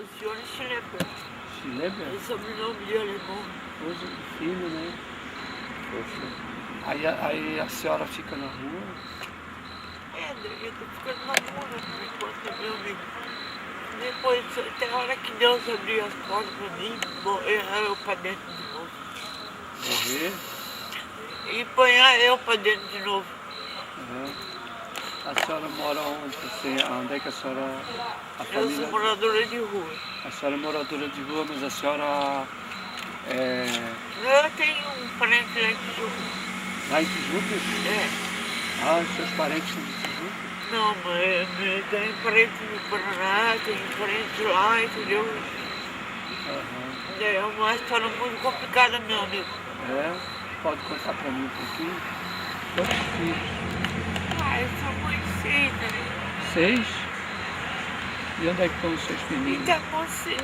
O senhor é Schlepper. Schlepper? É sobrenome de alemão. Hoje, filho, né? Poxa. Aí a senhora fica na rua? Eu tô ficando na rua, né, por enquanto, meu amigo. Depois, tem hora que Deus abrir as portas pra mim, eu pra dentro de novo. Morrer? E ponhar eu pra dentro de novo. A senhora mora onde? Onde é que a senhora... Eu sou moradora de rua. A senhora é moradora de rua, mas a senhora Eu tenho um parente lá em Tijuca. Lá em Tijuca? É. Ah, os seus parentes são de Tijuca? Não, mas tem parente no Paraná, tem parente lá, entendeu? É uma história muito complicada, meu amigo. É? Pode contar pra mim um pouquinho? Quantos filhos? São muito 6, né? 6? E onde é que estão os seus filhinhos? Então, você...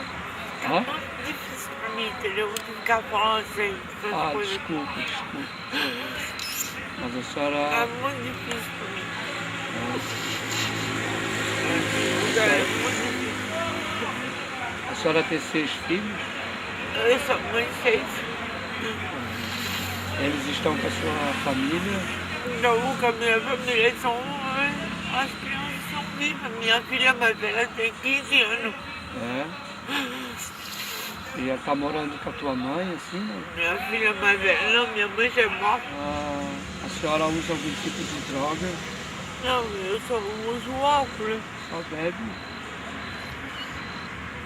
Tá muito difícil pra mim, entendeu? De ficar falando assim, essas coisas. Desculpa. Mas a senhora... É muito difícil pra mim. É muito difícil. A senhora tem 6 filhos? Eu sou mãe de 6. Eles estão com a sua família? Não, com a minha família são... As crianças são vivas. Minha filha mais velha tem 15 anos. É? E ela tá morando com a tua mãe, assim, né? Minha filha mais velha, não, minha mãe já é morta. A senhora usa algum tipo de droga? Não, eu só uso álcool, né? Só bebe?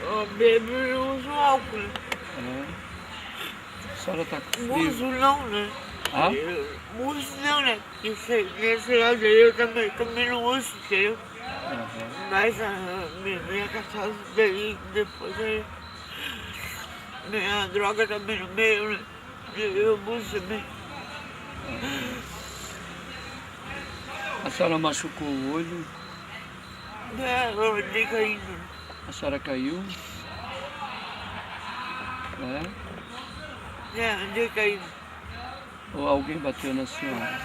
Eu bebo e eu uso álcool, né? A senhora tá com frio? Uso não, né? Uso não, né? Nesse lado aí eu também não uso, entendeu? Mas minha cachaça daí, depois aí... Minha droga também no meio, né? Eu uso também. A senhora machucou o olho? Eu andei caindo. A senhora caiu? Andei caindo. Ou alguém bateu na senhora?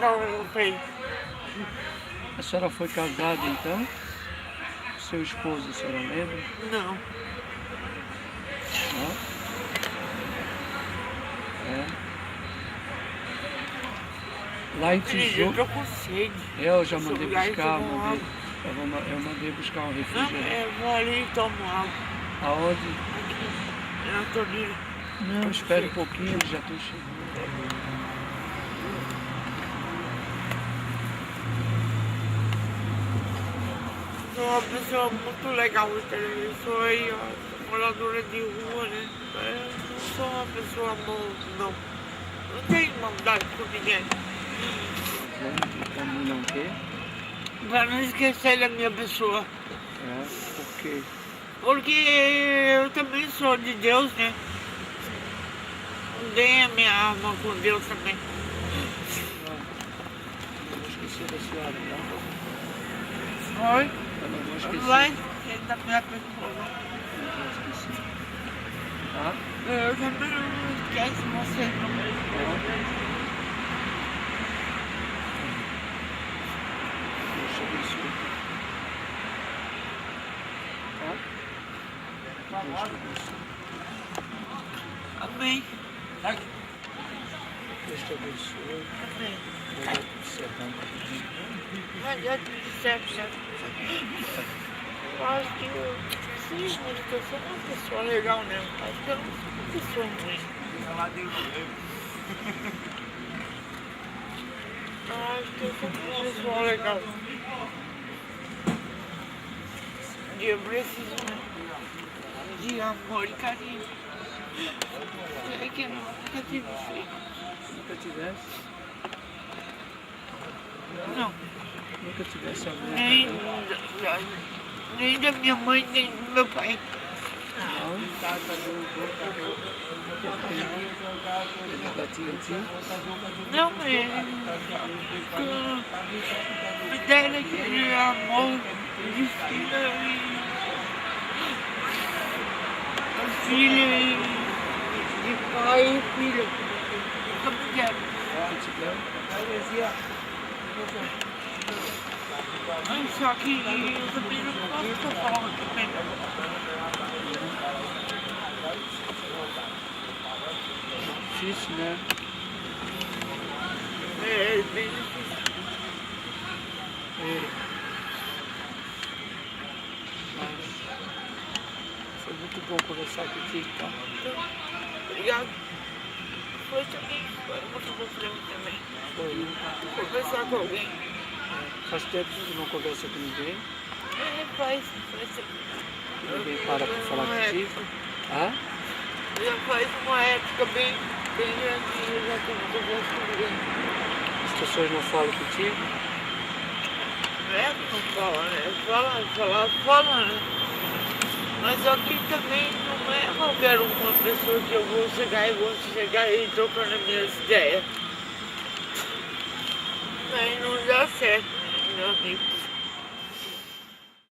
Não, eu caí. A senhora foi casada então? Seu esposo, a senhora lembra? Não. Lá em Tijuca. Eu tô com sede. Eu já mandei buscar, eu mandei buscar um refrigerante. Não, eu vou ali e tomo água. Aonde? Aqui, na torneira. Não, espere um pouquinho, eles já estão chegando. Sou uma pessoa muito legal, entendeu? Eu sou aí, ó, moradora de rua, né? Eu não sou uma pessoa boa, não. Não tenho maldade com ninguém. Pra mim não ter? Pra não esquecer da minha pessoa. Por quê? Porque eu também sou de Deus, né? Dei a minha alma com Deus também. Não vou esquecer da senhora, não? Oi? Eu não vou esquecer. Vai, ele da minha pessoa. Não vou esquecer. Eu também não esqueço você, não. Amém. Deus te abençoe. Amém. Vai dar tudo certo, certo. Eu acho que eu sou uma pessoa legal mesmo. Acho que eu não sou uma pessoa ruim. Eu acho que eu sou uma pessoa legal. Eu preciso, né? De amor e carinho. É que eu nunca tive filho. Nunca tivesse? Não. Nunca tivesse alguém? Nem da minha mãe, nem do meu pai. Não? Eles batiam em ti? Não, me deram aquele amor de filha e de pai e filha. Nunca me deram. Só que eu também não posso falar também. difícil, né? É bem difícil. Mas foi muito bom conversar contigo, tá? Então, obrigado. Foi também, foi muito bom pra mim também. Foi, né? Conversar com alguém. Faz tempo que não conversa com ninguém. Faz Ninguém para falar contigo. Hã? Já faz uma época bem grande, já que eu não converso com ninguém. As pessoas não falam contigo. Não é que não fala, né? Fala, né? Mas aqui também não é qualquer uma pessoa que eu vou chegar e trocando as minhas ideias. Aí não dá certo, meu amigo.